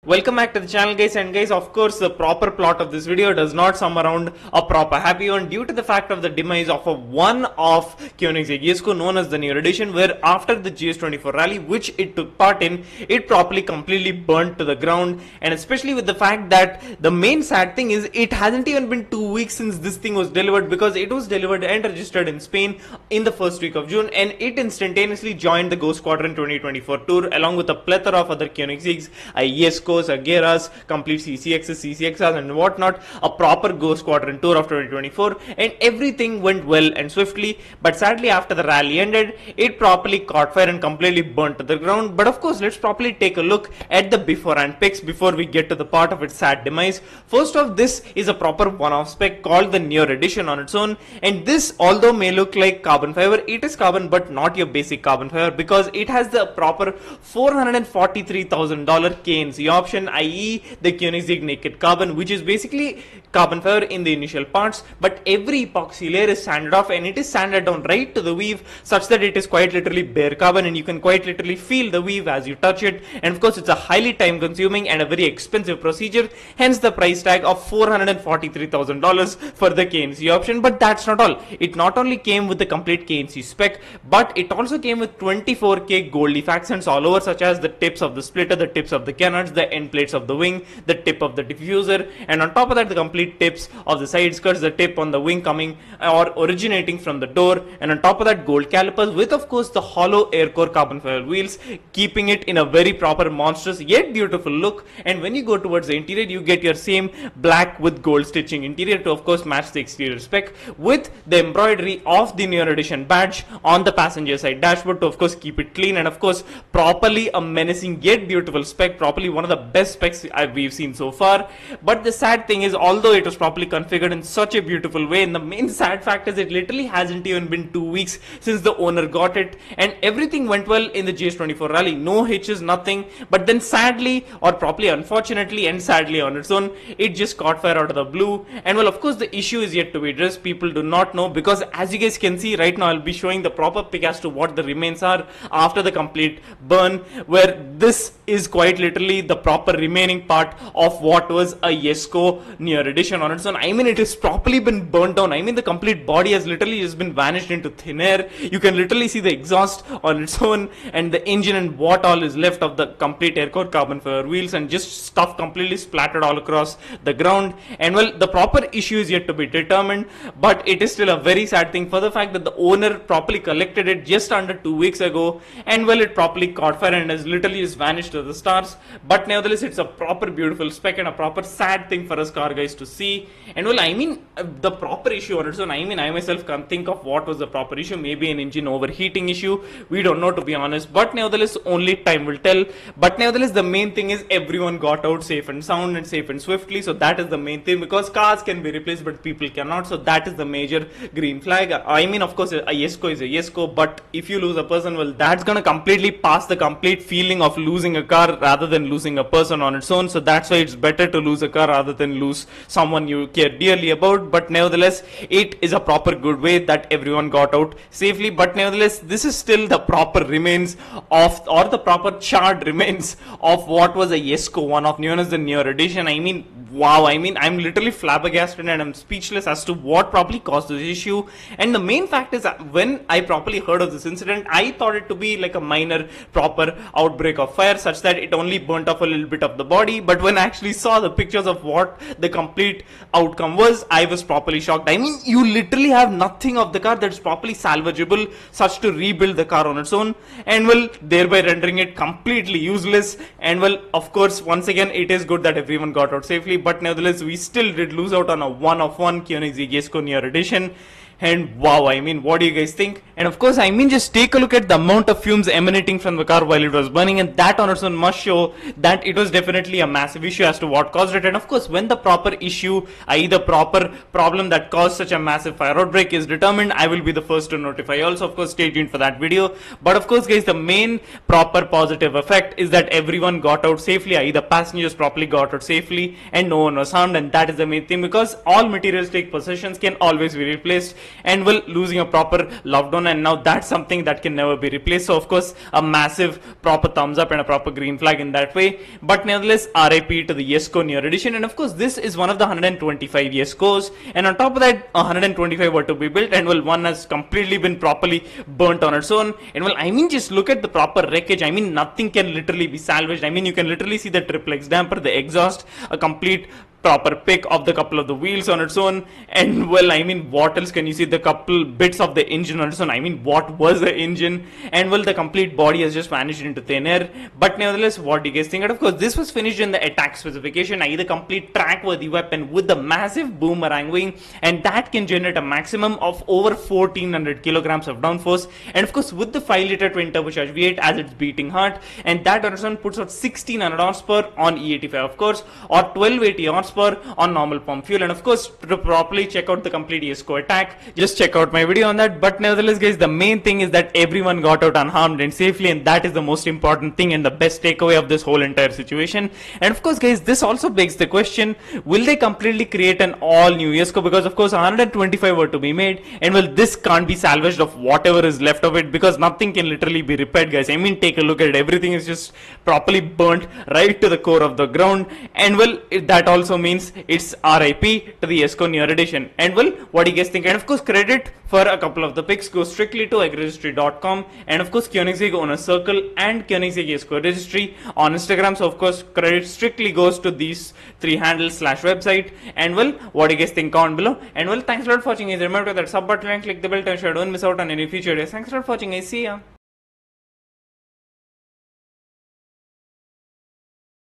Welcome back to the channel, guys. And guys, of course, the proper plot of this video does not sum around a proper happy one due to the fact of the demise of one of Koenigsegg Jesko known as the Nür Edition, where after the GS24 rally which it took part in, it properly completely burnt to the ground. And especially with the fact that the main sad thing is it hasn't even been 2 weeks since this thing was delivered, because it was delivered and registered in Spain in the first week of June, and it instantaneously joined the Go Squadron 2024 tour along with a plethora of other Koenigseggs, Jeskos, Ageras, complete CCXs and whatnot, a proper Go Squadron tour of 2024, and everything went well and swiftly. But sadly, after the rally ended, it properly caught fire and completely burnt to the ground. But of course, let's properly take a look at the before and pics before we get to the part of its sad demise. First off, this is a proper one-off spec called the Nür Edition on its own, and this, although may look like carbon fiber, it is carbon but not your basic carbon fiber, because it has the proper $443,000 KNC option, i.e. the Koenigsegg naked carbon, which is basically carbon fiber in the initial parts, but every epoxy layer is sanded off, and it is sanded down right to the weave such that it is quite literally bare carbon, and you can quite literally feel the weave as you touch it. And of course, it's a highly time consuming and a very expensive procedure, hence the price tag of $443,000 for the KNC option. But that's not all. It not only came with the complete KNC spec, but it also came with 24K gold leaf accents all over, such as the tips of the splitter, the tips of the canards, the end plates of the wing, the tip of the diffuser, and on top of that, the complete tips of the side skirts, the tip on the wing coming or originating from the door, and on top of that, gold calipers with, of course, the hollow air core carbon fiber wheels, keeping it in a very proper, monstrous yet beautiful look. And when you go towards the interior, you get your same black with gold stitching interior to, of course, match the exterior spec, with the embroidery of the Nür Edition badge on the passenger side dashboard to, of course, keep it clean, and of course, properly a menacing yet beautiful spec, properly one of the best specs we've seen so far. But the sad thing is, although it was properly configured in such a beautiful way, and the main sad fact is it literally hasn't even been 2 weeks since the owner got it, and everything went well in the GS24 rally, no hitches, nothing. But then sadly, or properly unfortunately and sadly on its own, it just caught fire out of the blue. And well, of course, the issue is yet to be addressed. People do not know, because as you guys can see right now, I'll be showing the proper pic as to what the remains are after the complete burn, where this is quite literally the proper remaining part of what was a Jesko Nür Edition on its own. I mean, it has properly been burnt down. I mean, the complete body has literally just been vanished into thin air. You can literally see the exhaust on its own, and the engine and what all is left of the complete air core carbon fiber wheels, and just stuff completely splattered all across the ground. And well, the proper issue is yet to be determined, but it is still a very sad thing for the fact that the owner properly collected it just under 2 weeks ago, and well, it properly caught fire and has literally just vanished to the stars. But nevertheless, it's a proper beautiful spec and a proper sad thing for us car guys to see. And well, I mean, the proper issue on its own, I mean, I myself can't think of what was the proper issue. Maybe an engine overheating issue, we don't know, to be honest, but nevertheless, only time will tell. But nevertheless, the main thing is everyone got out safe and sound and safe and swiftly, so that is the main thing, because cars can be replaced but people cannot, so that is the major green flag. I mean, of course, a Jesko is a Jesko, but if you lose a person, well, that's gonna completely pass the complete feeling of losing a car rather than losing a person on its own. So that's why it's better to lose a car rather than lose someone you care dearly about. But nevertheless, it is a proper good way that everyone got out safely. But nevertheless, this is still the proper remains of, or the proper charred remains of what was a Jesko one-off known as the Nür Edition. I mean, wow, I mean, I'm literally flabbergasted and I'm speechless as to what probably caused this issue. And the main fact is that when I properly heard of this incident, I thought it to be like a minor proper outbreak of fire, such that it only burnt off a little bit of the body. But when I actually saw the pictures of what the complete outcome was, I was properly shocked. I mean, you literally have nothing of the car that's properly salvageable, such to rebuild the car on its own, and well, thereby rendering it completely useless. And well, of course, once again, it is good that everyone got out safely, but nevertheless, we still did lose out on a one-of-one Koenigsegg Jesko Nür Edition. And wow, I mean, what do you guys think? And of course, I mean, just take a look at the amount of fumes emanating from the car while it was burning, and that on its own must show that it was definitely a massive issue as to what caused it. And of course, when the proper issue, i.e. the proper problem that caused such a massive fire outbreak is determined, I will be the first to notify you. Also, of course, stay tuned for that video. But of course, guys, the main proper positive effect is that everyone got out safely, i.e. the passengers properly got out safely, and no one was harmed. And that is the main thing, because all materialistic possessions can always be replaced. and well, losing a proper loved one, and now that's something that can never be replaced. So of course, a massive proper thumbs up and a proper green flag in that way. But nevertheless, RIP to the Jesko Nür Edition, and of course this is one of the 125 Jeskos, and on top of that 125 were to be built, and well, one has completely been properly burnt on its own. And well, I mean, just look at the proper wreckage. I mean, nothing can literally be salvaged. I mean, you can literally see the triplex damper, the exhaust, a complete proper pick of the couple of the wheels on its own, and well, I mean, what else can you see? The couple bits of the engine on its own. I mean, what was the engine? And well, the complete body has just vanished into thin air. But nevertheless, what do you guys think? And of course, this was finished in the attack specification, i.e. the complete track-worthy weapon with the massive boomerang wing, and that can generate a maximum of over 1400 kilograms of downforce, and of course with the 5-liter twin turbocharged V8 as its beating heart, and that on its own puts out 1600 horsepower on E85, of course, or 1280 horsepower on normal pump fuel. And of course, to properly check out the complete Jesko attack, just check out my video on that. But nevertheless guys, the main thing is that everyone got out unharmed and safely, and that is the most important thing and the best takeaway of this whole entire situation. And of course guys, this also begs the question, will they completely create an all new Jesko? Because of course 125 were to be made, and well, this can't be salvaged of whatever is left of it, because nothing can literally be repaired, guys. I mean, take a look at it, everything is just properly burnt right to the core of the ground. And well, that also means it's RIP to the Jesko Nür Edition. And well, what do you guys think? And of course, credit for a couple of the picks goes strictly to agregistry.com, and of course Koenigsegg Owner Circle and Koenigsegg Jesko Registry on Instagram. So of course, credit strictly goes to these three handles / website. And well, what do you guys think? Comment below. And well, thanks a lot for watching guys. Remember that sub button and click the bell to ensure you don't miss out on any future videos. Thanks a lot for watching guys. See ya.